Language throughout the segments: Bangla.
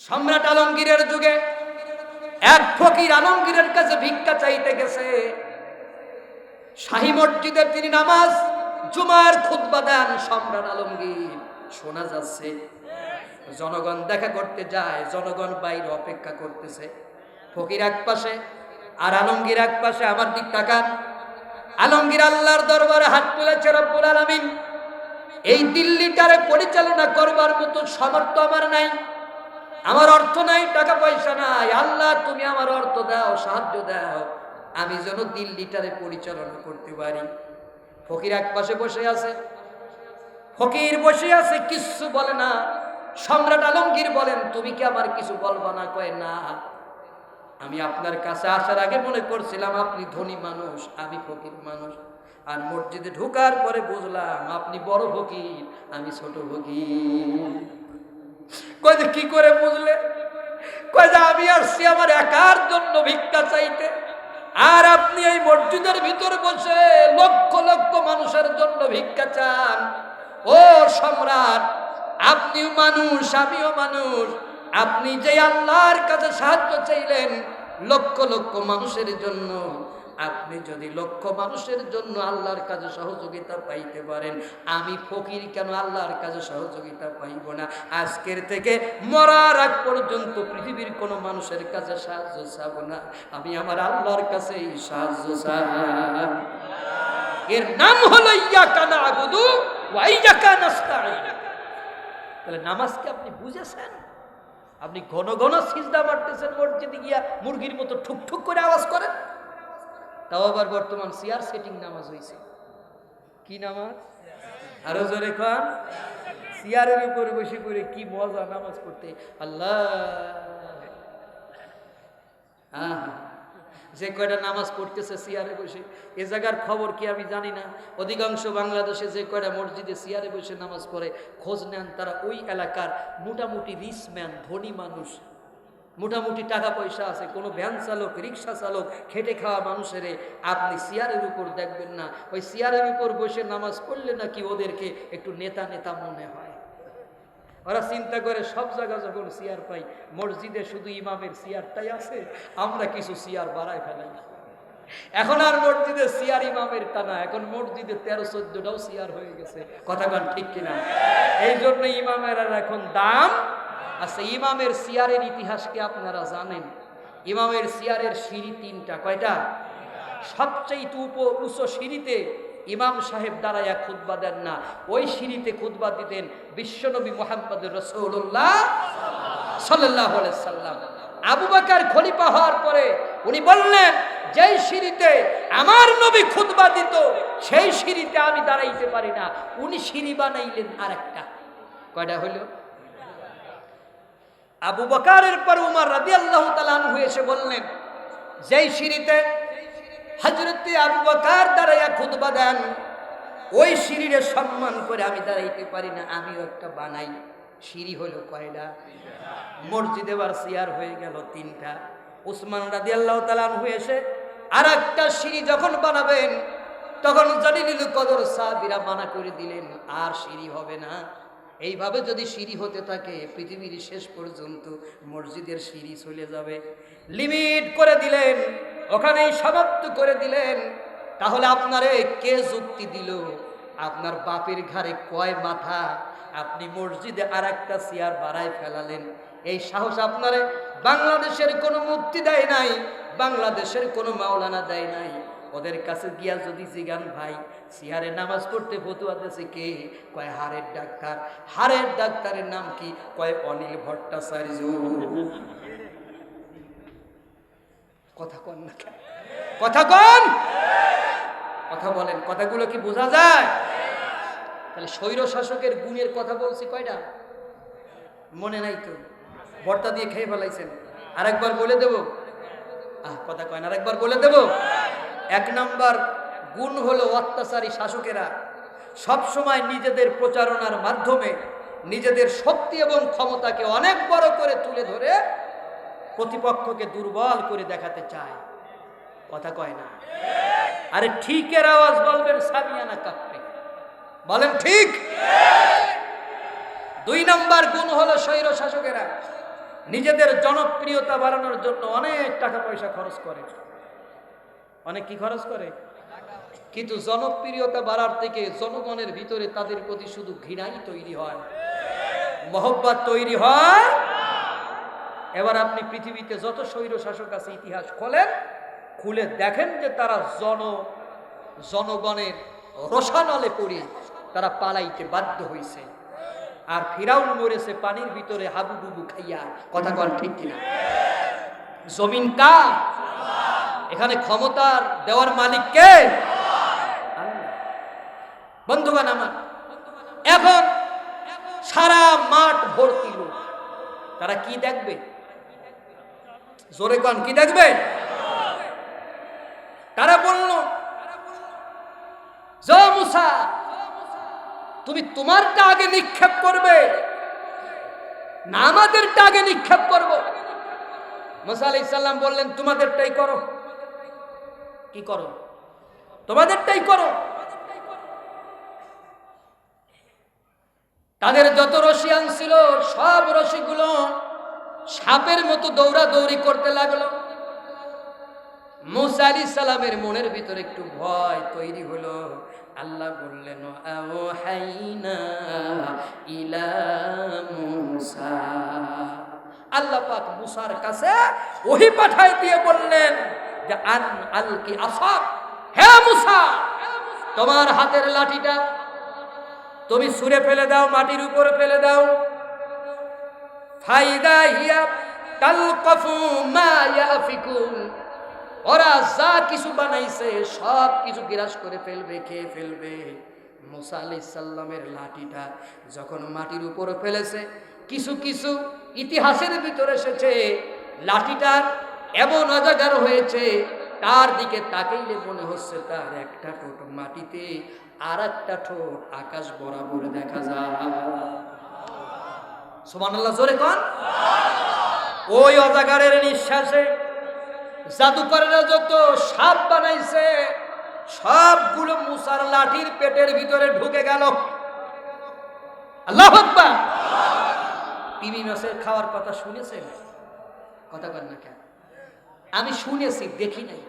সম্রাট আলমগীরের যুগে এক ফকির আলমগীরের কাছে ভিক্ষা চাইতে গেছে। শাহী মসজিদে তিনি নামাজ জুমার খুতবা দেন। সম্রাট আলমগীর শোনা যাচ্ছে জনগণ দেখা করতে যায়, জনগণ বাইরে অপেক্ষা করতেছে। ফকির এক পাশে আর আলমগীর এক পাশে। আমার দিক তাকান। আলমগীর আল্লাহর দরবারে হাত তুলেছে, রব্বুল আলামিন এই দিল্লিটারে পরিচালনা করবার মতো সামর্থ্য আমার নাই, আমার অর্থ নাই, টাকা পয়সা নাই। আল্লাহ তুমি আমার অর্থ দাও, সাহায্য দাও, আমি যেন দিল্লিটারে পরিচালনা করতে পারি। ফকির এক পাশে বসে আছে, ফকির বসে আছে, কিছু বলে না। সম্রাট আলমগীর বলেন, তুমি কি আমার কিছু বলবা না? কয় না, আমি আপনার কাছে আসার আগে মনে করছিলাম আপনি ধনী মানুষ, আমি ফকির মানুষ, আর মসজিদে ঢোকার পরে বুঝলাম আপনি বড় ফকির, আমি ছোট ফকির। কয় যে কি করে বুঝলে? কয় যে আমি আসছি আমার একার জন্য ভিক্ষা চাইতে, আর আপনি এই মসজিদের ভিতরে বসে লক্ষ লক্ষ মানুষের জন্য ভিক্ষা চান। ও সম্রাট, আপনিও মানুষ, আমিও মানুষ। আপনি যে আল্লাহর কাছে সাহায্য চাইলেন লক্ষ লক্ষ মানুষের জন্য, আপনি যদি লক্ষ মানুষের জন্য আল্লাহর কাছে সহযোগিতা পাইতে পারেন, আমি ফকির কেন আল্লাহর কাছে সহযোগিতা পাইব না? আজকের থেকে মরার আগ পর্যন্ত পৃথিবীর কোনো মানুষের কাছে সাহায্য চাব না, আমি আমার আল্লাহর কাছেই সাহায্য চাই। এর নাম হলো ইয়াকা না'বুদু ওয়া ইয়াকা নাস্তাঈন। তাহলে নামাজকে আপনি বুঝেছেন? আপনি ঘন ঘন সিজদা মারতেছেন মসজিদে গিয়া, মুরগির মতো ঠুক ঠুক করে আওয়াজ করেন। তাও আবার বর্তমান চেয়ার সেটিং নামাজ হয়েছে। কি নামাজ? আরো জোরে খান। চেয়ারের উপরে বসে করে কি মজা নামাজ পড়তে। আল্লাহ, যে কয়টা নামাজ পড়তেছে চেয়ারে বসে, এ জায়গার খবর কি আমি জানি না। অধিকাংশ বাংলাদেশে যে কয়টা মসজিদে চেয়ারে বসে নামাজ পড়ে, খোঁজ নেন, তারা ওই এলাকার মোটামুটি রিচ ম্যান, ধনী মানুষ, মোটামুটি টাকা পয়সা আছে। কোনো ভ্যান চালক, রিক্সা চালক, খেটে খাওয়া মানুষের আপনি চেয়ারের উপর দেখবেন না। ওই চেয়ারের উপর বসে নামাজ পড়লে নাকি ওদেরকে একটু নেতা নেতা মনে হয়। ওরা চিন্তা করে সব জায়গায় যখন চেয়ার পাই, মসজিদে শুধু ইমামের চেয়ারটাই আছে, আমরা কিছু চেয়ার বাড়ায় ফেলাই। এখন আর মসজিদে চেয়ার ইমামের টানা, এখন মসজিদে 13-14টাও চেয়ার হয়ে গেছে। কথা বল ঠিক কিনা? এই জন্য ইমামের আর এখন দাম। আচ্ছা, ইমামের চেয়ারের ইতিহাস কি আপনারা জানেন? ইমামের চেয়ারের সিঁড়ি 3টা। কয়টা? সবচেয়ে উঁচু সিঁড়িতে ইমাম সাহেব দাঁড়াইয়া খুতবা দেন না, ওই সিঁড়িতে খুতবা দিতেন বিশ্বনবী মুহাম্মদ রাসূলুল্লাহ সাল্লাল্লাহু আলাইহি সাল্লাম। আবু বকর খলিফা হওয়ার পরে উনি বললেন, যেই সিঁড়িতে আমার নবী খুতবা দিত সেই সিঁড়িতে আমি দাঁড়াইতে পারি না। উনি সিঁড়ি বানাইলেন আরেকটা। কয়টা হলো? আবু বকরের পর উমর রাদিয়াল্লাহু তাআলা আনহু এসে বললেন, যেই সিঁড়িতে হযরত আবু বকর দাঁড়াইয়া খুতবা দেন, ওই সিঁড়ির সম্মান করে আমি দাঁড়াইতে পারি না, আমিও একটা বানাই। সিঁড়ি হলো কয়টা? মসজিদে বার চেয়ার হয়ে গেল 3টা। উসমান রাদিয়াল্লাহু তাআলা আনহু এসে আরেকটা সিঁড়ি যখন বানাবেন, তখন জলিলুল কদর সাহাবীরা মানা করে দিলেন, আর সিঁড়ি হবে না। এইভাবে যদি সিঁড়ি হতে থাকে, পৃথিবীর শেষ পর্যন্ত মসজিদের সিঁড়ি চলে যাবে। লিমিট করে দিলেন, ওখানেই সমাপ্ত করে দিলেন। তাহলে আপনারে কে যুক্তি দিল? আপনার বাপের ঘাড়ে কয় মাথা? আপনি মসজিদে আরেকটা চেয়ার বাড়ায় ফেলালেন। এই সাহস আপনারে বাংলাদেশের কোনো মুফতি দেয় নাই, বাংলাদেশের কোনো মাওলানা দেয় নাই। ওদের কাছে গিয়া যদি জিগান, ভাই চেয়ারে নামাজ পড়তে ফতুয়া দিয়েছে কে? কয় হাড়ের ডাক্তার। হাড়ের ডাক্তারের নাম কি? কয় অনিল ভট্টাচার্য। কথা কন না, কথা কন, কথা বলেন। কথাগুলো কি বোঝা যায়? তাহলে স্বৈর শাসকের গুণের কথা বলছি কয়টা? মনে নাই তো? ভর্তা দিয়ে খেয়ে ফেলাইছেন। আরেকবার বলে দেব? কথা কয় না, আরেকবার বলে দেব। 1 নম্বর গুণ হলো অত্যাচারী শাসকেরা সব সময় নিজেদের প্রচারণার মাধ্যমে নিজেদের শক্তি এবং ক্ষমতাকে অনেক বড় করে তুলে ধরে প্রতিপক্ষকে দুর্বল করে দেখাতে চায়। কথা কয় না? আরে ঠিকের আওয়াজ বলবেন, সামিয়ানা কাঁপবে। বলেন ঠিক। 2 নম্বর গুণ হলো স্বৈর শাসকেরা নিজেদের জনপ্রিয়তা বাড়ানোর জন্য অনেক টাকা পয়সা খরচ করে। অনেক কি খরচ করে? কিন্তু জনপ্রিয়তা বাড়ার থেকে জনগণের ভিতরে তাদের প্রতি শুধু ঘৃণাই তৈরি হয়, মহব্বত তৈরি হয়। এবার আপনি পৃথিবীতে যত স্বৈর শাসক আছে ইতিহাস খোলেন, খুলে দেখেন যে তারা জনগণের রসানলে পড়ে তারা পালাইতে বাধ্য হয়েছে। আর ফিরাউন মরেছে পানির ভিতরে হাবুডুবু খাইয়া। কথা কন ঠিক কিনা? জমিন কার? এখানে ক্ষমতার দেওয়ার মালিক কে? বন্ধুগণ আমার, এখন সারা মাঠ ভর্তি লোক, তারা কি দেখবে? জোরে কন, কি দেখবে? তারা বলল, যা মুসা, তুমি তোমারটা আগে নিক্ষেপ করবে না আমাদেরটা আগে নিক্ষেপ করব? মুসা আলাইহিস সালাম বললেন, তোমাদেরটাই করো। কি করো? তোমাদেরটাই করো। তাদের যত রশি আনছিল সব রশিগুলো সাপের মতো দৌড়াদৌড়ি করতে লাগলো। মুসা আলাইহিস সালামের মনের ভিতরে একটু ভয় তৈরি হলো। আল্লাহ বললেন, আওহাইনা ইলা মুসা, আল্লাহ পাক মুসার কাছে ওহী পাঠায় দিয়ে বললেন যে আন আলকি আসাক, হে মুসা, তোমার হাতের লাঠিটা তুমি ছুঁড়ে ফেলে দাও, মাটির উপরে ফেলে দাও। ফাইদা হিয়া তালকাফু মা ইয়াফিকুন, ওরা যা কিছু বানাইছে সব কিছু গ্রাস করে ফেলবে, খেয়ে ফেলবে। মুসা আলাইহিস সালামের লাঠিটা যখন মাটির উপরে ফেলেছে, কিছু কিছু ইতিহাসের ভিতরে এসেছে লাঠিটার এমন অজাগার হয়েছে, তার দিকে তাকাইলে মনে হচ্ছে তার একটা ঠোঁট মাটিতে আর একটা ঠোঁট আকাশ বরাবর দেখা যায়। সুবহানাল্লাহ, জোরে কোন। ওই অজাগারের নিঃশ্বাসে জাদুকরেরা যত সাপ বানাইছে সবগুলো মুসার লাঠির পেটের ভিতরে ঢুকে গেল। আল্লাহু আকবার। তিমি মাছের খাওয়ার কথা শুনেছেন? কথা বল না কেন? আমি শুনেছি, দেখি নাই।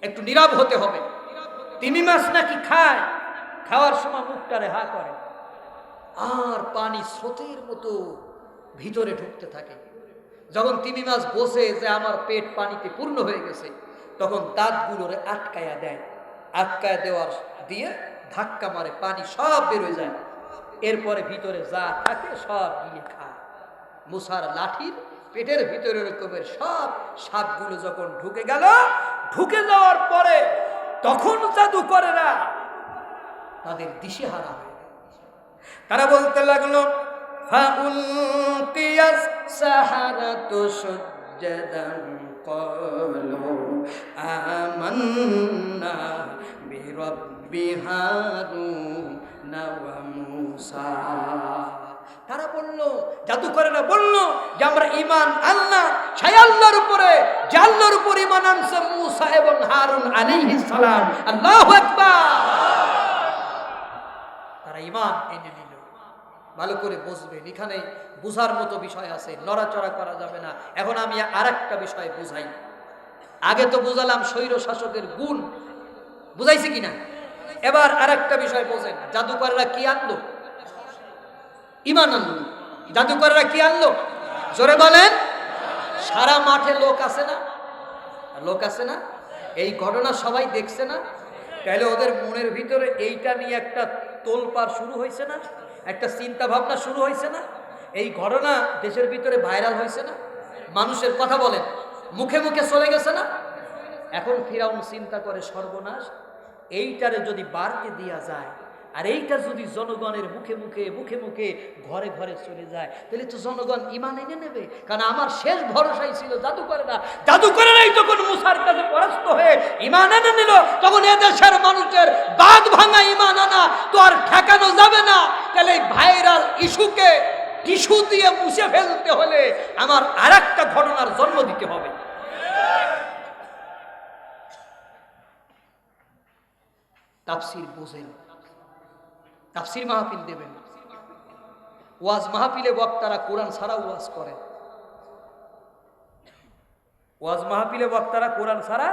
একটু নীরব হতে হবে। তিমি মাছ নাকি খায়, খাওয়ার সময় মুখটারে হা করে আর পানি স্রোতের মতো ভিতরে ঢুকতে থাকে। যখন তিমি মাছ বসে যে আমার পেট পানিতে পূর্ণ হয়ে গেছে, তখন দাঁতগুলোরে আটকায়া দেয়। আটকায়া দেওয়ার দিয়ে ধাক্কা মারে, পানি সব বেরোয় যায়। এরপরে ভিতরে যা থাকে সব গিলে খায়। মুসার লাঠির পেটের ভিতরে রকমের সব সাপগুলো যখন ঢুকে গেল, ঢুকে যাওয়ার পরে তখন জাদুকরেরা তাদের দিশেহারা হয়ে গেল। তারা বলতে লাগলো, ফাউলকিয়াস সাহারাতু সুজদান ক্বালু আমান্না বিরাব্বি হারুন ওয়া মূসা। তারা বলল, জাদুকরেরা বলল যে আমরা ঈমান আনলাম সেই আল্লাহর উপরে, যে আল্লাহর উপর ঈমান আনছে মূসা এবং হারুন আলাইহিস সালাম। আল্লাহু আকবার। তারা ঈমান এনে নিল। ভালো করে বুঝবেন, এখানে বুঝার মতো বিষয় আছে, নড়াচড়া করা যাবে না। এখন আমি আরেকটা বিষয় বুঝাই। আগে তো বুঝালাম স্বৈর শাসকের গুণ, বুঝাইছি কিনা? এবার আরেকটা বিষয় বোঝেন। জাদুকররা কি আনলো? ঈমান আনলো। জাদুকররা কি আনলো? জোরে বলেন। সারা মাঠে লোক আছে না? লোক আছে না? এই ঘটনা সবাই দেখছে না? তাহলে ওদের মনের ভিতরে এইটা নিয়ে একটা তোলপাড় শুরু হয়েছে না? একটা চিন্তা ভাবনা শুরু হয়েছে না? এই ঘটনা দেশের ভিতরে ভাইরাল হয়েছে না? মানুষের কথা বলেন, মুখে মুখে চলে গেছে না? এখন ফিরাউন চিন্তা করে, সর্বনাশ, এইটারে যদি বাড়তে দেওয়া যায় আর এইটা যদি জনগণের মুখে মুখে ঘরে ঘরে চলে যায়, তাহলে তো জনগণ ঈমান এনে নেবে। কারণ আমার শেষ ভরসাই ছিল জাদুকরেরা। জাদুকরেরাই যখন মুসার কাছে পরাস্ত হয়ে ঈমান এনে নিল, তখন এদেশের মানুষের বাঘ ভাঙা ঈমান আনা তো আর ঠেকানো যাবে না। তাহলে এই ভাইরাল ইস্যুকে টিস্যু দিয়ে মুছে ফেলতে হলে আমার আরেকটা ঘটনার জন্ম দিতে হবে। তাফসীর বোঝেন, তাফসীর মাহফিল দেবেন, ওয়াজ মাহফিলে বক্তারা কোরআন ছাড়া ওয়াজ করে, ওয়াজ মাহফিলে বক্তারা কোরআন ছাড়া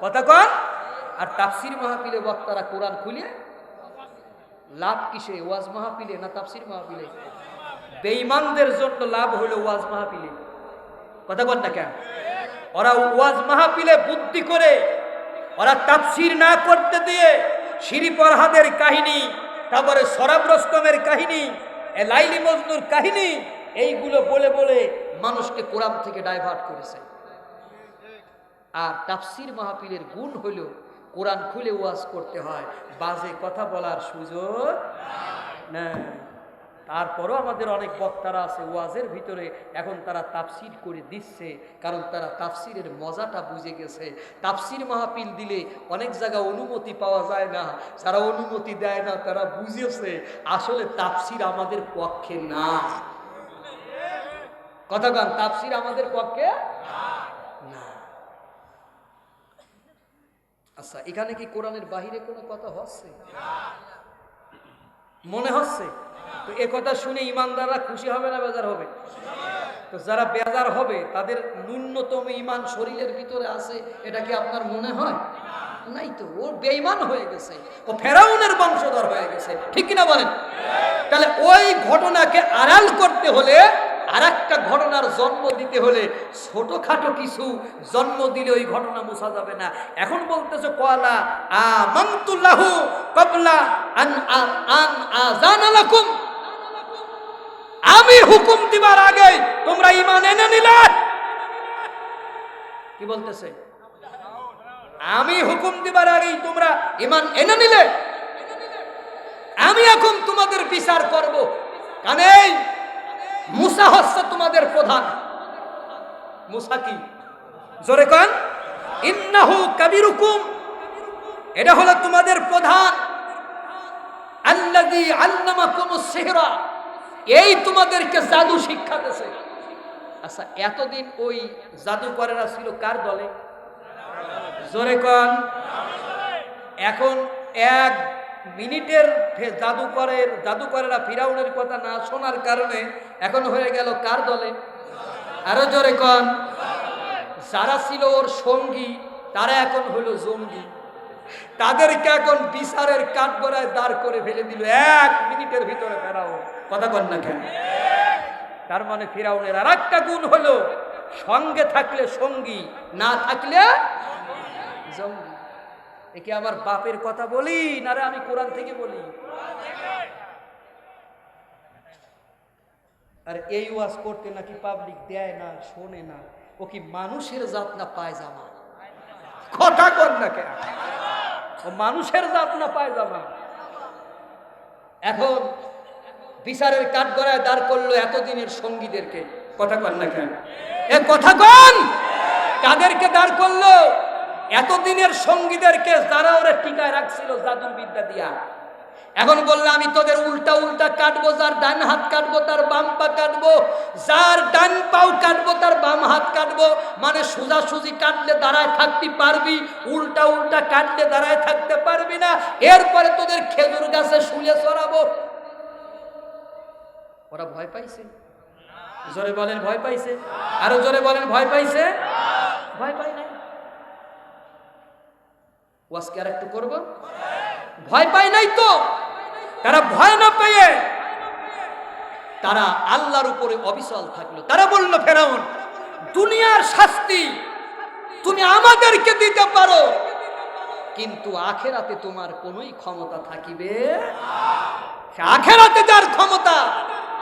কথা কন, আর তাফসির মাহফিলে বক্তারা কোরআন খুলে লাভ কিসে? ওয়াজ মাহফিলে না তাফসির মাহফিলে? বেঈমানদের জন্য লাভ হলো ওয়াজ মাহফিলে। কথা কন না কেন? ওরা ওয়াজ মাহফিলে বুদ্ধি করে, ওরা তাফসির না করতে দিয়ে শিরি ফরহাদের কাহিনী, তারপরে সরাব রস্তমের কাহিনী, লাইলি মজনুর কাহিনী, এইগুলো বলে বলে মানুষকে কোরআন থেকে ডাইভার্ট করেছে। আর তাফসির মাহফিলের গুণ হলো কোরআন খুলে ওয়াজ করতে হয়, বাজে কথা বলার সুযোগ না। তারপরও আমাদের অনেক বক্তারা আছে ওয়াজের ভিতরে এখন তারা তাফসির করে দিচ্ছে, কারণ তারা তাফসিরের মজাটা বুঝে গেছে। তাফসির মাহফিল দিলে অনেক জায়গায় অনুমতি পাওয়া যায় না, যারা অনুমতি দেয় না তারা বুঝেছে আসলে তাফসির আমাদের পক্ষে না। কথা গান, তাফসির আমাদের পক্ষে না। আচ্ছা, এখানে কি কোরআনের বাহিরে কোনো কথা হচ্ছে? মনে হচ্ছে তো এ কথা শুনে ইমানদাররা খুশি হবে না বেজার হবে? তো যারা বেজার হবে তাদের ন্যূনতম ইমান শরীরের ভিতরে আছে, এটা কি আপনার মনে হয়? নাই তো, ও বেঈমান হয়ে গেছে, ও ফেরাউনের বংশধর হয়ে গেছে, ঠিক কিনা বলেন? তাহলে ওই ঘটনাকে আড়াল করতে হলে, আর একটা ঘটনার জন্ম দিতে হলে ছোটখাটো কিছু জন্ম দিলে ওই ঘটনা মুছা যাবে না। এখন বলতেছে কলা আমানতুল্লাহু ক্বাবলা আন আযানা লাকুম, আমি হুকুম দিবার আগে তোমরা ঈমান এনে নিলে। কি বলতেছে? আমি হুকুম দিবার আগেই তোমরা ঈমান এনে নিলে, আমি এখন তোমাদের বিচার করব। কারণ মুসা হচ্ছে তোমাদের প্রধান। মুসা কি? জোরে কন। ইন্নাহু কাবিরুকুম, এটা হলো তোমাদের প্রধান। আল্লাযী আল্লামাকুমুস সিহরা, এই তোমাদেরকে জাদু শিক্ষা দিয়েছে। আচ্ছা, এতদিন ওই জাদুকরেরা ছিল কার দলে? জোরে কন। এখন এক মিনিটের জাদুকরেরা ফিরাউনের কথা না শোনার কারণে এখন হয়ে গেল কার দলে? আরো জোরে কন। যারা ছিল ওর সঙ্গী তারা এখন হলো জঙ্গি, তাদেরকে এখন বিচারের কাঠগড়ায় দাঁড় করে ফেলে দিল 1 মিনিটের ভিতরে ফেরাউন। কথা কন না কেন? তার মানে ফিরাউনের আর একটা গুণ হলো সঙ্গে থাকলে সঙ্গী, না থাকলে জঙ্গি। একে আমার বাপের কথা বলি না রে, আমি কোরআন থেকে বলি। আর এই ওয়াজ করতে নাকি পাবলিক দেয় না, শোনে না। ও কি মানুষের জাত না পায়জামা? কথা কর না কেন? ও মানুষের জাত না পায়জামা? এখন বিচারের কাঠগড়ায় দাঁড় করলো এতদিনের সঙ্গীদেরকে। কথা কর না কেন? এ কথা কন। কাদেরকে দাঁড় করলো? এতদিনের সঙ্গীদেরকে, যারা ওরা টিকায় রাখছিল জাদুর বিদ্যা দিয়া। এখন বললে আমি তোদের উল্টা উল্টা কাটবো, যার ডান হাত কাটবো তার বাম পা কাটবো, যার ডান পাও কাটবো তার বাম হাত কাটবো। মানে সোজাসুজি কাটলে দাঁড়ায় থাকতে পারবি, উল্টা উল্টা কাটলে দাঁড়ায় থাকতে পারবি না। এরপরে তোদের খেজুর গাছে শুলে চড়াবো। ওরা ভয় পাইছে? জোরে বলেন ভয় পাইছে? আরো জোরে বলেন ভয় পাইছে? ভয় পাই নাই। ওয়াজকে আর একটু করবো। ভয় পায় নাই তো। তারা ভয় না পেয়ে তারা আল্লাহর উপরে অবিচল থাকলো। তারা বলল, ফেরাউন, দুনিয়ার শাস্তি তুমি আমাদেরকে দিতে পারো, কিন্তু আখেরাতে তোমার কোনোই ক্ষমতা থাকিবে। আখেরাতে যার ক্ষমতা,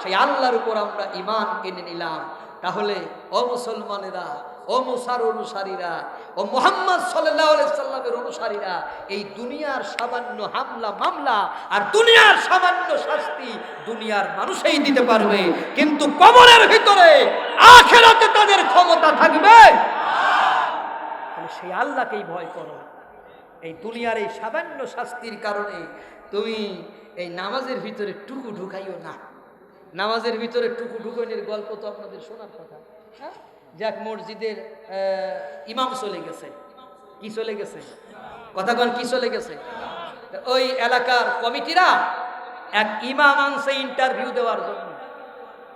সেই আল্লাহর উপর আমরা ঈমান এনে নিলাম। তাহলে ও মুসলমানেরা, ও মুসার অনুসারীরা, ও মুহাম্মদ সাল্লাল্লাহু আলাইহি সাল্লামের অনুসারীরা, এই দুনিয়ার সামান্য হামলা মামলা আর দুনিয়ার সামান্য শাস্তি দুনিয়ার মানুষই দিতে পারবে, কিন্তু কবরের ভিতরে আখিরাতে তাদের ক্ষমতা থাকবে। তাহলে সেই আল্লাহকেই ভয় করো। এই দুনিয়ার এই সামান্য শাস্তির কারণে তুমি এই নামাজের ভিতরে টুকু ঢুকাইও না। নামাজের ভিতরে টুকু ঢুকানোর গল্প তো আপনাদের শোনার কথা। হ্যাঁ, যাক, মসজিদের ইমাম চলে গেছে। কি চলে গেছে? কথা বল, কি চলে গেছে? ওই এলাকার কমিটিরা এক ইমাম আনছে ইন্টারভিউ দেওয়ার জন্য।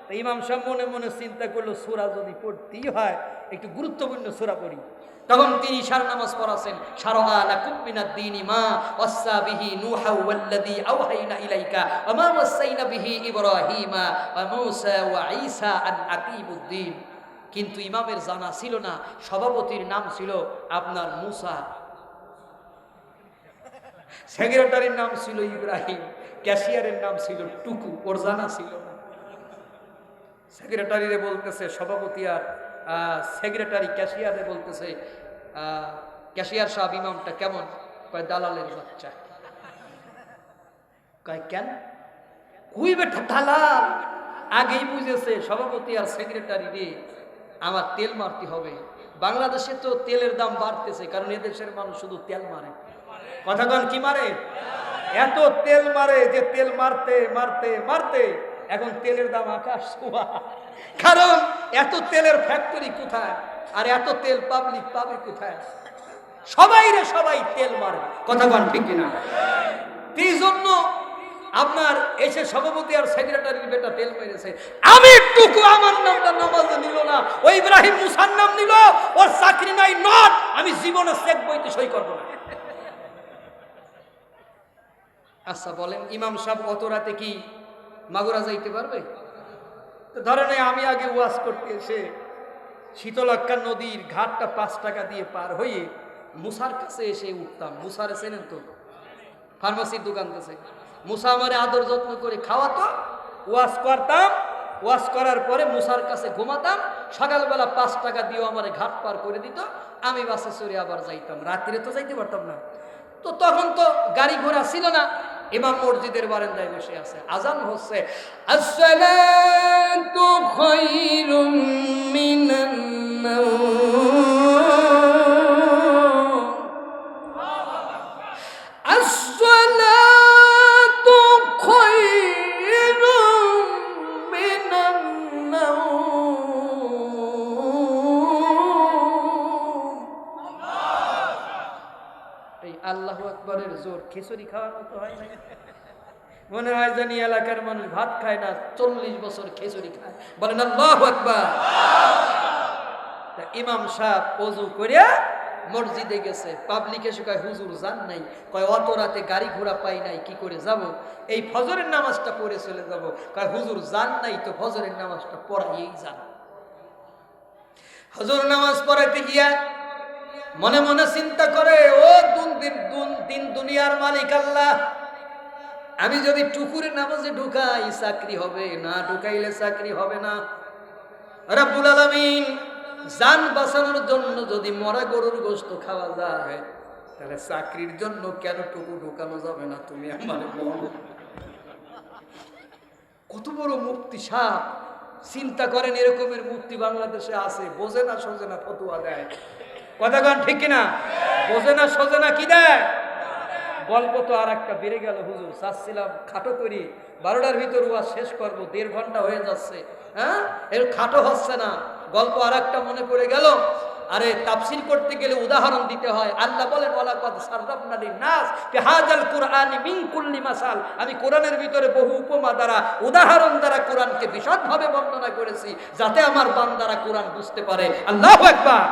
তো ইমাম সাহেব মনে মনে চিন্তা করলো সূরা যদি পড়তেই হয় একটু গুরুত্বপূর্ণ সূরা পড়ি। তখন তিনি ইশার নামাজ পড়াছেন, শারআ লাকুম মিনাদ-দীনি মা ওয়াসা বিহি নূহা ওয়াল্লাযী আওহাইনা ইলাইকা ওয়া মা ওয়াসাইনা বিহি ইব্রাহিমা ওয়া মূসা ওয়া ঈসা আন আকিমুদ্দীন। কিন্তু ইমামের জানা ছিল না সভাপতির নাম ছিল আপনার মূসা, সেক্রেটারির নাম ছিল ইব্রাহিম, ক্যাশিয়ারের নাম ছিল টুকু, ওর জানা ছিল না। সেক্রেটারিরে বলতেছে সভাপতি আর সেক্রেটারি ক্যাশিয়ারে বলতেছে ক্যাশিয়ার সাহেব ইমামটা কেমন? কয় দালালের বাচ্চা। কয় কেন? কুই বেটা দালাল। আগেই বুঝেছে সভাপতি আর সেক্রেটারি রে আমার তেল মারতে হবে। বাংলাদেশে তো তেলের দাম বাড়তেছে, কারণ এদেশের মানুষ শুধু তেল মারে। কথা কন কি মারে? এত তেল মারে যে তেল মারতে মারতে মারতে এখন তেলের দাম আকাশ ছোঁয়া। কারণ এত তেলের ফ্যাক্টরি কোথায়, আর এত তেল পাবলিক পাবে কোথায়? সবাই রে সবাই তেল মারে। কথা কন ঠিক কিনা? এই জন্য আপনার এসে সভাপতি আর সেক্রেটারির বেটা তেল মেরেছে। আমি টুকু আমার নামটা নামাজে নিল না, ওই ইব্রাহিম মুসার নাম নিল, ওর চাকরি নাই নট, আমি জীবনে চেক বইতে সই করব না। আচ্ছা বলেন ইমাম সাহেব অত রাতে কি মাগুরা যাইতে পারবে? তো ধরে নেই আমি আগে ওয়াজ করতে এসে শীতলক্ষ্যা নদীর ঘাটটা 5 টাকা দিয়ে পার হয়ে মুসার কাছে এসে উঠতাম। মুসারে চেনেন তো, ফার্মাসির দোকান কাছে। মুসা আমারে আদর যত্ন করে খাওয়াতো, ওয়াজ করতাম, ওয়াজ করার পরে মুসার কাছে ঘুমাতাম। সকালবেলা 5 টাকা দিয়েও আমারে ঘাট পার করে দিত, আমি বাসে চড়ে আবার যাইতাম। রাত্রে তো যাইতে পারতাম না। তো তখন তো গাড়ি ঘোড়া ছিল না। ইমাম মসজিদের বারান্দায় বসে আছে, আজান হচ্ছে, আসসালাতু খায়রুম মিনান নাওম, আসসালাতু খায়রুম মিনান নাওম। এই আল্লাহু আকবারের জোর খিচুড়ি খাওয়ার মতো হয় না। মনে হয় জানি এলাকার মানুষ ভাত খায় না, 40 বছর খিচুড়ি খায়। বলেন আল্লাহু আকবার। তা ইমাম সাহেব ওযু করিয়া মসজিদে গেছে। পাবলিক এসে কয় হুজুর যান নাই। কয় অত রাতে গাড়ি ঘোড়া পাই নাই, কি করে যাব? এই ফজরের নামাজটা পড়ে চলে যাব। কয় হুজুর যান নাই তো ফজরের নামাজটা পড়াইয়েই যান। হুজুর নামাজ পড়াইতে গিয়া মনে মনে চিন্তা করে, ও দিন দুনিয়ার মালিক আল্লাহ, আমি যদি টুকুরে নামাজে ঢুকাই চাকরি হবে না, ঢুকাইলে চাকরি হবে না। রব্বুল আলামিন জান বাঁচানোর জন্য যদি মরা গরুর গোশত খাওয়া যায়, তাহলে চাকরির জন্য কেন টুকু ঢুকানো যাবে না? তুমি আমার বলো। কত বড় মুফতি সাহেব, চিন্তা করেন এরকমের মুফতি বাংলাদেশে আছে, বোঝে না সোজে না ফতোয়া দেয়। কথা কন ঠিক কিনা? বোঝে না সোজে না কি দেয়? গল্প তো আর একটা বেড়ে গেল। হুজুর চাচ্ছিলাম খাটো করি, 12টার ভিতর ওয়াজ শেষ করবো, 1.5 ঘন্টা হয়ে যাচ্ছে। হ্যাঁ, এর খাটো হচ্ছে না। গল্প আর একটা মনে পড়ে গেল। আরে তাফসীর করতে গেলে উদাহরণ দিতে হয়। আল্লাহ বলেন ওয়ালাকাদ সাররাফনা লিন-নাস ফি হাযাল কুরআনি মিন কুল্লি মাসাল। আমি কোরআনের ভিতরে বহু উপমা দ্বারা, উদাহরণ দ্বারা কোরআনকে বিশদভাবে বর্ণনা করেছি, যাতে আমার বান্দারা কোরআন বুঝতে পারে। আল্লাহু আকবার।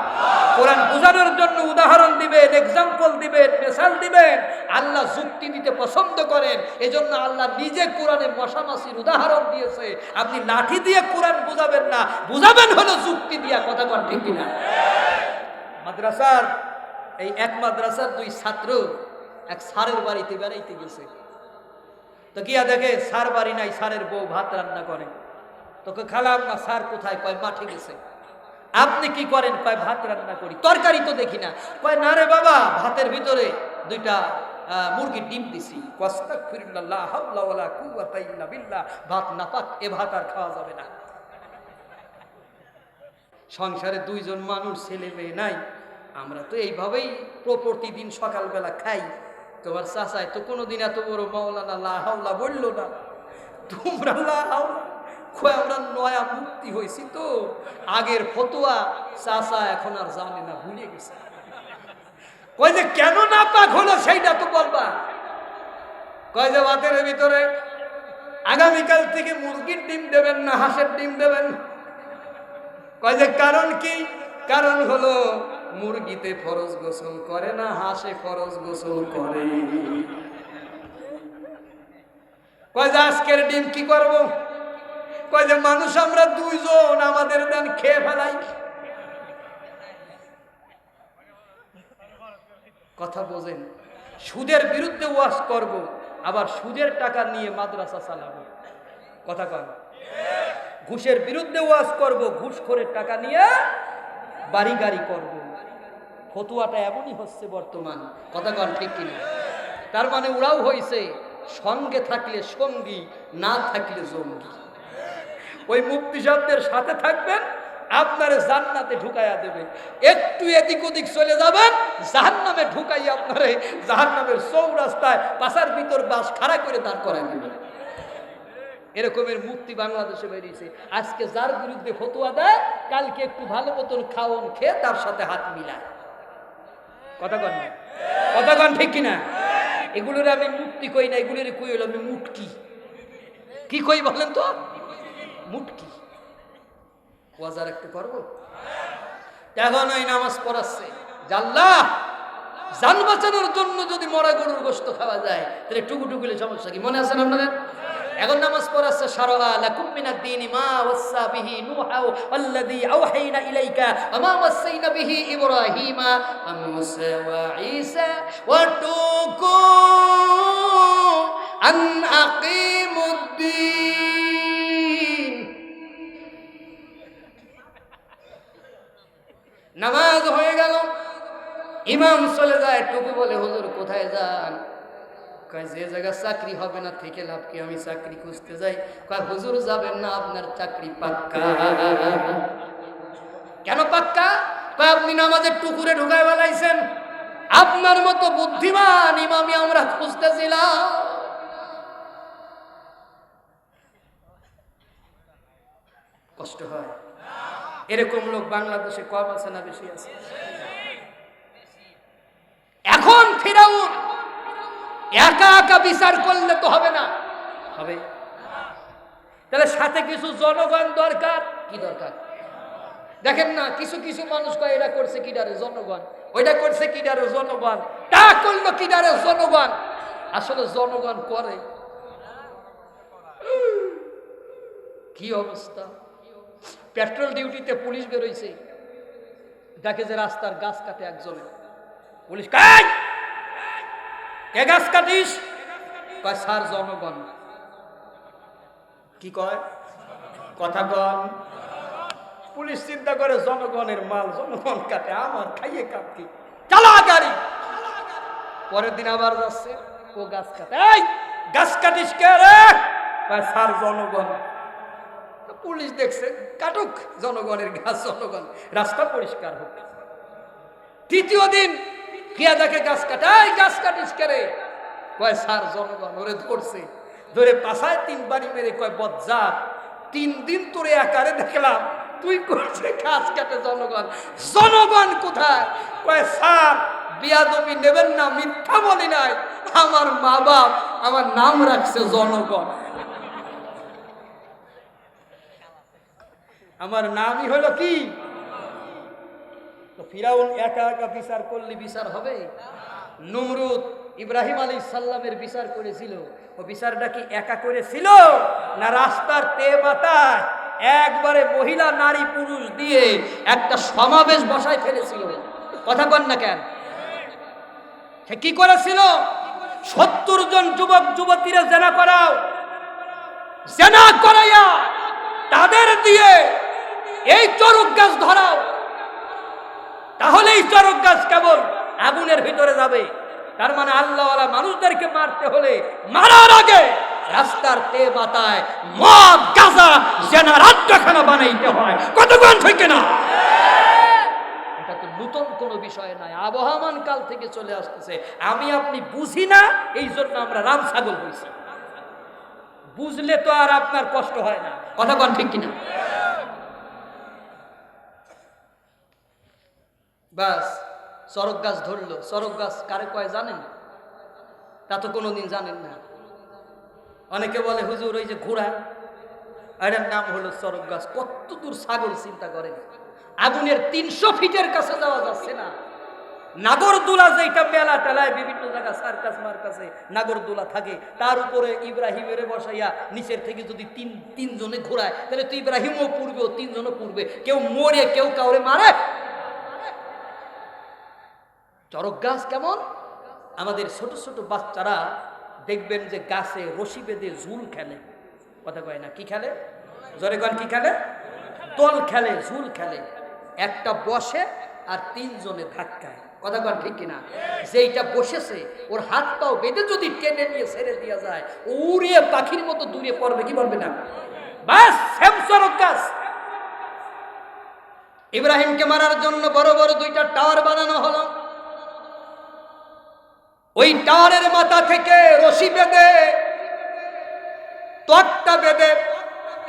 কোরআন বোঝানোর জন্য উদাহরণ দিবেন, এক্সাম্পল দিবেন, মিসাল দিবেন। আল্লাহ যুক্তি দিতে পছন্দ করেন, এজন্য আল্লাহ নিজে কোরআনে মশামাছির উদাহরণ দিয়েছে। আপনি লাঠি দিয়ে কোরআন বুঝাবেন না, বুঝাবেন হলো যুক্তি দিয়া। কথা বল ঠিক কিনা? মাদ্রাসার এক মাদ্রাসার 2 ছাত্র এক স্যারের বাড়িতে বেড়াইতে গেছে। তো গিয়া দেখে স্যার বাড়ি নাই, স্যারের বউ ভাত রান্না করে। তোকে খালাম না, স্যার কোথায়? কয় মাঠে গেছে। আপনি কি করেন? কয় ভাত রান্না করি। তরকারি তো দেখি না। কয় না রে বাবা, ভাতের ভিতরে 2টা মুরগির ডিম দিছি। আস্তাগফিরুল্লাহ, লা হাওলা ওয়ালা কুওয়াতা ইল্লা বিল্লাহ। ভাত নাপাক, এ ভাত আর খাওয়া যাবে না। সংসারে 2 জন মানুষ, ছেলে মেয়ে নাই। আমরা তো এইভাবেই প্রতিদিন সকালবেলা খাই। তোমার চাচায় তো কোনোদিন এত বড় মাওলানা লা হাওলা বলল না। তোমরা লা হাওলা। আমরা নয়া মুক্তি হয়েছি তো, আগের ফতোয়া চাচা এখন আর জানে না, ভুলে গেছে। কয় যে কেন নাপাক হলো সেইটা তো বলবা। কয় যে ভাতের ভিতরে আগামীকাল থেকে মুরগির ডিম দেবেন না হাঁসের ডিম দেবেন? কয় যে কারণ কি? কারণ হলো মুরগিতে ফরজ গোসল করে না, হাঁসে ফরজ গোসল করে। কয় যে আজকের ডিম কি করব? কয় যে মানুষ আমরা দুইজন, আমাদের দেন খেয়ে ফেলাই। কথা বোঝেন? সুদের বিরুদ্ধে ওয়াজ করব, আবার সুদের টাকা নিয়ে মাদ্রাসা চালাবো। কথা কন। ঘুষের বিরুদ্ধে ওয়াজ করব, ঘুষখোরের টাকা নিয়ে বাড়ি গাড়ি করব। ফতুয়াটা এমনই হচ্ছে বর্তমান। কথা কন ঠিক কিনা? তার মানে ওরাও হয়েছে সঙ্গে থাকলে সঙ্গী, না থাকলে জঙ্গি। ওই মুফতি সাহেবদের সাথে থাকবেন, আপনারে জান্নাতে ঢুকাইয়া দেবে। একটু এদিক ওদিক চলে যাবেন, জাহান্নামে ঢুকাইয়া আপনারে জাহান্নামের চৌরাস্তায় পাশার ভিতর বাস খাড়া করে দাঁড় করাই দেবে। এরকমের মুক্তি বাংলাদেশে বেরিয়েছে। আজকে যার বিরুদ্ধে ফতোয়া দেয়, কালকে একটু ভালো মতন খাওয়ন খেয়ে তার সাথে হাত মিলায়। কথা কন না? কথা কন ঠিক কিনা? এগুলোর আমি মুক্তি কই না, এগুলোর কই হলো আমি মুটকি। কি কই বলেন তো? মুটকি। ওয়াজার একটু করবো। এখন ওই নামাজ পড়াচ্ছে, জাল্লাহ জান বাঁচানোর জন্য যদি মরা গরুর গোশত খাওয়া যায় তাহলে টুকু টুকুলে সমস্যা কি? মনে আছে না আপনাদের? এখন নামাজ পড়াচ্ছে, শারআ লাকুম মিনাদ দীনি মা ওয়াসা বিহি নূহা আল্লাযী আওহাইনা ইলাইকা ওয়া মা ওয়াসাইনা বিহি ইব্রাহিমা ওয়া মূসা ওয়া ঈসা ওয়া তুকু আন আকিমুদ্দীন। নামাজ হয়ে গেল, ইমাম চলে যায়, টুপি বলে হুজুর কোথায় যান? কয় যে জায়গা চাকরি হবে না থেকে লাভ কি, আমি চাকরি খুঁজতে যাই। কয় হুজুর যাবেন না, আপনার চাকরি পাক্কা। কেন পাক্কা? কয় আপনি নামাজের টুকুরে ঢুকায় বেলাইছেন, আপনার মতো বুদ্ধিমান ইমামি আমরা খুঁজতেছিলাম। কষ্ট হয়। এরকম লোক বাংলাদেশে কম আছে না বেশি আছে? এখন ফিরাউন একা একা বিচার করলে তো হবে না, হবে তাহলে সাথে কিছু জনগণ দরকার। কি দরকার? দেখেন না, কিছু কিছু মানুষ কয় এটা করছে কি ডারে জনগণ, ওইটা করছে কি ডারে জনগণ, তা করলো কি ডারে জনগণ। আসলে জনগণ করে। কি অবস্থা! পেট্রোল ডিউটিতে পুলিশ বেরোইছে, দেখে যে রাস্তার গাছ কাটে একজনে। পুলিশ কয় কে গাছ কাটিস? কয় স্যার জনগণ। কি কয়? কথা কন। পুলিশ চিন্তা করে জনগণের মাল জনগণ কাটে, আমার খাইয়ে কাটকি, চালা গাড়ি। পরের দিন আবার যাচ্ছে, ও গাছ কাটে। এই গাছ কাটিস কে রে? কয় স্যার জনগণ। পুলিশ দেখছে, কাটুক জনগণের গাছ, জনগণ, রাস্তা পরিষ্কার হোক। তৃতীয় দিন গিয়া দেখে গাছ কাটে। এই গাছ কাটিস কে রে? কয় স্যার জনগণ। ওরে ধরছে, ধরে পাশায় 3 বাড়ি মেরে কয় বজ্জাত, 3 দিন তোরে আকারে দেখলাম, তুই করছে গাছ কাটে জনগণ। জনগণ কোথায়? কয় স্যার বিয়াদবি নেবেন না, মিথ্যা বলি নাই, আমার মা বাপ আমার নাম রাখছে জনগণ, আমার নামই হলো কি? তো ফিরাউন একা একা বিচার করলে বিচার হবে? নমরুদ ইব্রাহিম আলাইহিস সালামের বিচার করেছিল, ও বিচারটা কি একা করেছিল না রাস্তার তেবাতায় একবারে মহিলা নারী পুরুষ দিয়ে একটা সমাবেশ বসায় ফেলেছিল? কথা বল না কেন? সে কি করেছিল? 70 জন যুবক যুবতীরা জেনা করাও, জেনা করাইয়া তাদের দিয়ে এই চরক গাছ ধরাও, তাহলে এই চরক গাছ কেবল আগুনের ভিতরে যাবে। তার মানে আল্লাহওয়ালা মানুষদেরকে মারতে হলে মারার আগে রাস্তার তেবাতায় মদ গাঁজা জেনার আড্ডাখানা বানাইতে হয়। কতক্ষণ থেকে না? এটা তো নতুন কোনো বিষয় নয়, আবহমান কাল থেকে চলে আসতেছে। আমি আপনি বুঝি না, এই জন্য আমরা রাম ছাগল হইছি। বুঝলে তো আর আপনার কষ্ট হয় না। কথা কন ঠিক কিনা? বাস চরক গাছ ধরলো। চরক গাছ কারে কয় জানেন? তা তো কোনোদিন জানেন না। অনেকে বলে হুজুর ওই যে ঘোড়া, এটার নাম হলো চরক গাছ। কত দূর ছাগল চিন্তা করেন, আগুনের 300 ফিটের কাছে যাওয়া যাচ্ছে না। নাগরদোলা যেটা মেলা টেলায় বিভিন্ন জায়গা সার্কাস মার্কাসে নাগরদোলা থাকে, তার উপরে ইব্রাহিমের বসাইয়া নিচের থেকে যদি তিনজনে ঘোরায়, তাহলে তো ইব্রাহিমও পূর্বে, 3 জনও পূর্বে, কেউ মরে কেউ কাউরে মারে। চরক গাছ কেমন? আমাদের ছোট ছোট বাচ্চারা দেখবেন যে গাছে রশি বেঁধে ঝুল খেলে, কথা কয় না, কি খেলে? জোরে কন, কি খেলে? দোল খেলে, ঝুল খেলে। একটা বসে আর 3 জনে ধাক্কায়, কথা কন ঠিক কিনা? যেইটা বসেছে ওর হাত পাও বেঁধে যদি টেনে নিয়ে ছেড়ে দেওয়া যায়, উড়ে পাখির মতো দূরে পড়বে, কি বলবে না? বাস সেম চরক গাছ। ইব্রাহিমকে মারার জন্য বড় বড় 2টা টাওয়ার বানানো হলো। ওই টাওয়ারের মাথা থেকে রশি বেঁধে, তক্তা বেঁধে,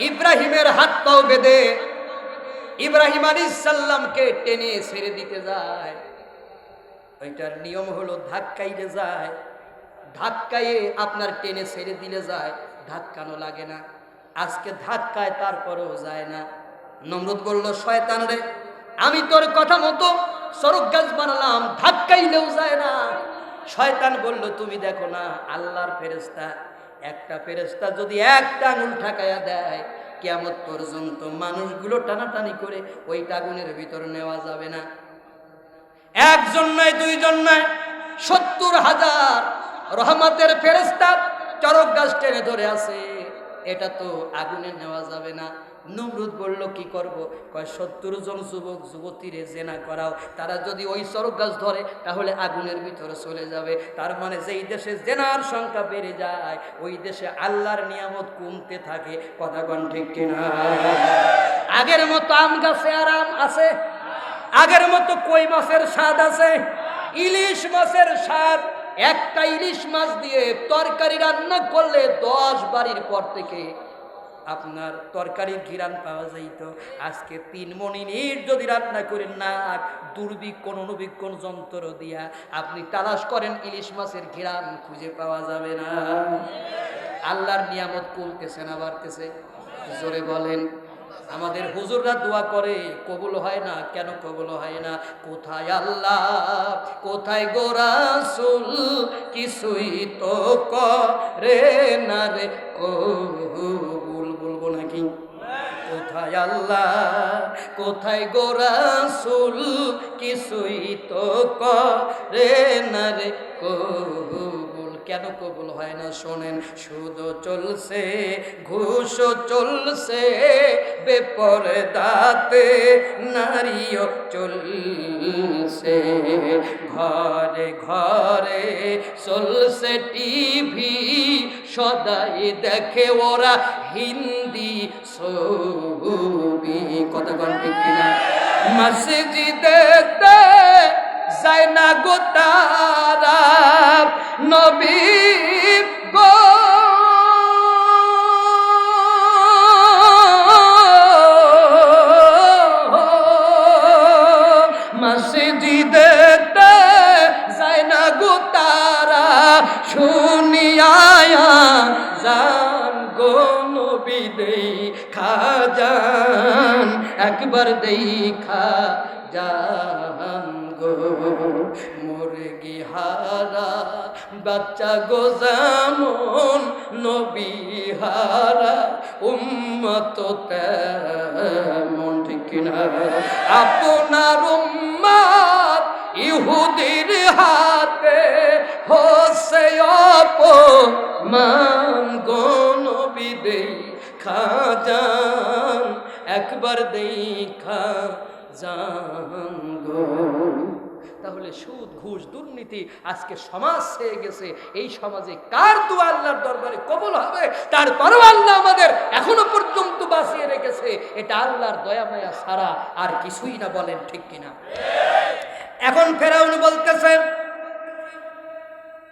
ইব্রাহিমের হাত পাও বেঁধে ইব্রাহিম আলাইহিস সালামকে টেনে ছেড়ে দিতে যায়। ওইটার নিয়ম হলো ধাক্কাইলে যায়, ধাক্কায়ে আপনার টেনে ছেড়ে দিলে যায়, ধাক্কানো লাগে না। আজকে ধাক্কায় তারপরেও যায় না। নমরুদ বলল, শয়তান রে, আমি তোর কথা মতো চরক গাছ বানালাম, ধাক্কাইলেও যায় না। শয়তান বলল, তুমি দেখো না আল্লাহর ফেরেশতা, একটা ফেরেশতা যদি একটা আঙুল ঠাকায়া দেয়, কিয়ামত পর্যন্ত মানুষগুলো টানাটানি করে ওইটা আগুনের ভিতর নেওয়া যাবে না। 1 জন নয়, 2 জন নয়, 70,000 রহমতের ফেরেশতা চরক গাছ টেনে ধরে আছে, এটা তো আগুনে নেওয়া যাবে না। নমরুদ বলল, কি করব? কয় 70 জন যুবক যুবতীরে জেনা করাও, তারা যদি ওই চরক গাছ ধরে তাহলে আগুনের ভিতরে চলে যাবে। তার মানে যেই দেশে জেনার সংখ্যা বেড়ে যায় ওই দেশে আল্লাহর নিয়ামত কমতে থাকে, কথা কোন ঠিক কিনা? আগের মতো আম গাছে আর আম আছে? আগের মতো কই মাছের স্বাদ আছে? ইলিশ মাছের স্বাদ, একটা ইলিশ মাছ দিয়ে তরকারি রান্না করলে 10 বাড়ির পর থেকে আপনার তরকারি ঘিরান পাওয়া যাইত। আজকে 3 মণ ইট যদি রান্না করেন না, দুর্ভিক্ষণ অনুবীক্ষণ যন্ত্র দিয়া আপনি তালাশ করেন, ইলিশ মাছের ঘিরান খুঁজে পাওয়া যাবে না। আল্লাহর নিয়ামত কমতেছে না বাড়তেছে? জোরে বলেন। আমাদের হুজুররা দোয়া করে, কবুল হয় না। কেন কবুল হয় না? কোথায় আল্লাহ, কোথায় গো রাসূল, কিছুই তো করে না রে কবুল। বলবো নাকি? কোথায় আল্লাহ, কোথায় গো রাসূল, কিছুই তো করে না রে কবুল। কেন কবুল হয় না শোনেন, সুদও চলছে, ঘুষও চলছে, বেপরদাতে নারীও চলছে, ঘরে ঘরে চলছে টিভি, সদাই দেখে ওরা হিন্দি ছবি, কথা কোন ঠিক কিনা? মসজিদেতে যায় না গো তারা, নবী গো মসজিদেতে যায় না গো তারা, শুনিয়া জান গো নবী দেখা যান, একবার দেখা যান গো। মুরগি হারা বাচ্চা গো যেমন, নবী হারা উম্মত তেমন, ঠিক কিনা? আপনার উম্মত ইহুদির হাতে হচ্ছে অপমান গো, নবী দেখা যান, একবার দেখা যান গো। তাহলে সুদ ঘুষ দুর্নীতি আজকে সমাজ হয়ে গেছে। এই সমাজে কার দোয়া আল্লাহর দরবারে কবুল হবে? তারপরেও আল্লাহ আমাদের এখনো পর্যন্ত বাঁচিয়ে রেখেছে, এটা আল্লাহর দয়া মায়া ছাড়া আর কিছুই না। বলেন ঠিক কিনা? এখন ফেরাউন বলতেছে,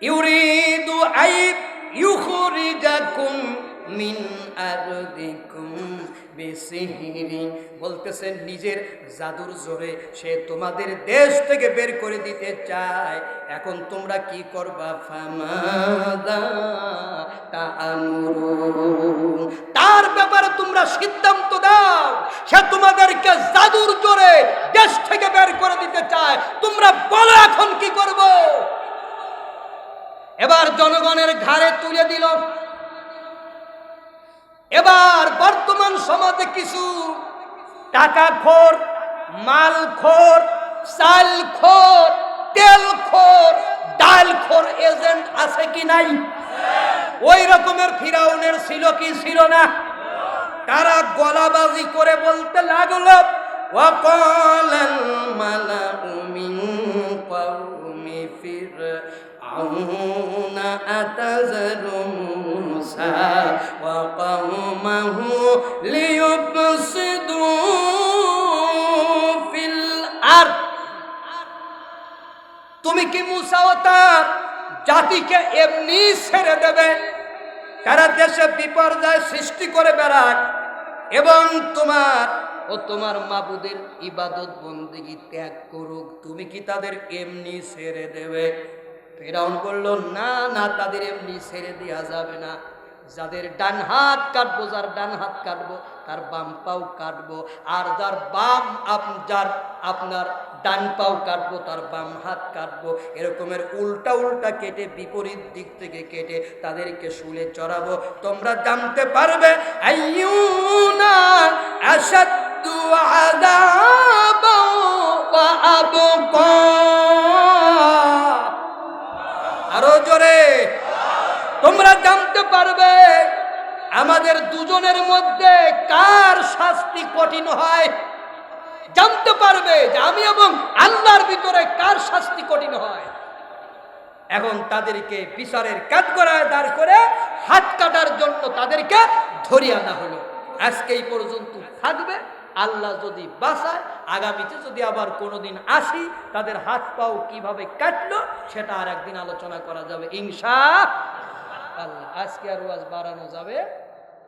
ইউরিদু আই ইউখরিজাকুম মিন আরদিকুম বিসিহরি, বলতেছেন নিজের জাদুর জোরে সে তোমাদের দেশ থেকে বের করে দিতে চায়। এখন তোমরা কি করবা? ফামাদা তা'মুরুন, তার ব্যাপারে তোমরা সিদ্ধান্ত দাও। সে তোমাদেরকে জাদুর জোরে দেশ থেকে বের করে দিতে চায়, তোমরা বলো এখন কি করব? এবার জনগণের ঘাড়ে তুলে দিল। এবার বর্তমান সমাজে কিছু টাকাখোর, মালখোর, চালখোর, তেলখোর, ডালখোর এজেন্ট আছে কি নাই? ওই রকমের ফিরাউনের ছিল কি ছিল না? তারা গলাবাজি করে বলতে লাগলো, ওয়াকালাল মালাউ মিন কওমি ফিরআউনা আতাযারু মূসা ওয়া কওমাহু লিয়ুফসিদু ফিল আরদ, তুমি কি মূসা ও তার জাতিকে এমনি ছেড়ে দেবে তারা দেশে বিপর্যয় সৃষ্টি করে বেড়াক এবং তোমার মাবুদের ইবাদত বন্দেগী ত্যাগ করুক? তুমি কি তাদের এমনি ছেড়ে দেবে? ফিরআউন বলল, না না, তাদের এমনি ছেড়ে দেওয়া যাবে না। যাদের ডান হাত কাটবো, যার ডান হাত কাটবো তার বাম পাও কাটবো, আর যার আপনার ডান পাও কাটবো তার বাম হাত কাটবো। এরকমের উল্টা উল্টা কেটে, বিপরীত দিক থেকে কেটে তাদেরকে শুলে চড়াবো। তোমরা জানতে পারবে আইয়ুনা আশাদ্দু আযাবান ওয়া আবকা। আরো জোরে, তোমরা জানতে পারবে আমাদের দুজনের মধ্যে কার শাস্তি কঠিন হয়। জানতে পারবে যে আমি এবং আল্লাহর ভিতরে কার শাস্তি কঠিন হয়। এখন তাদেরকে বিচারের কাঠগড়ায় দাঁড় করে হাত কাটার জন্য তাদেরকে ধরিয়ে আনা হলো। আজকে এই পর্যন্ত থাকবে। আল্লাহ যদি বাঁচায়, আগামীতে যদি আবার কোনোদিন আসি, তাদের হাত পাও কিভাবে কাটলো সেটা আর একদিন আলোচনা করা যাবে ইনশাআল্লাহ। আজকে আর ওয়াজ বাড়ানো যাবে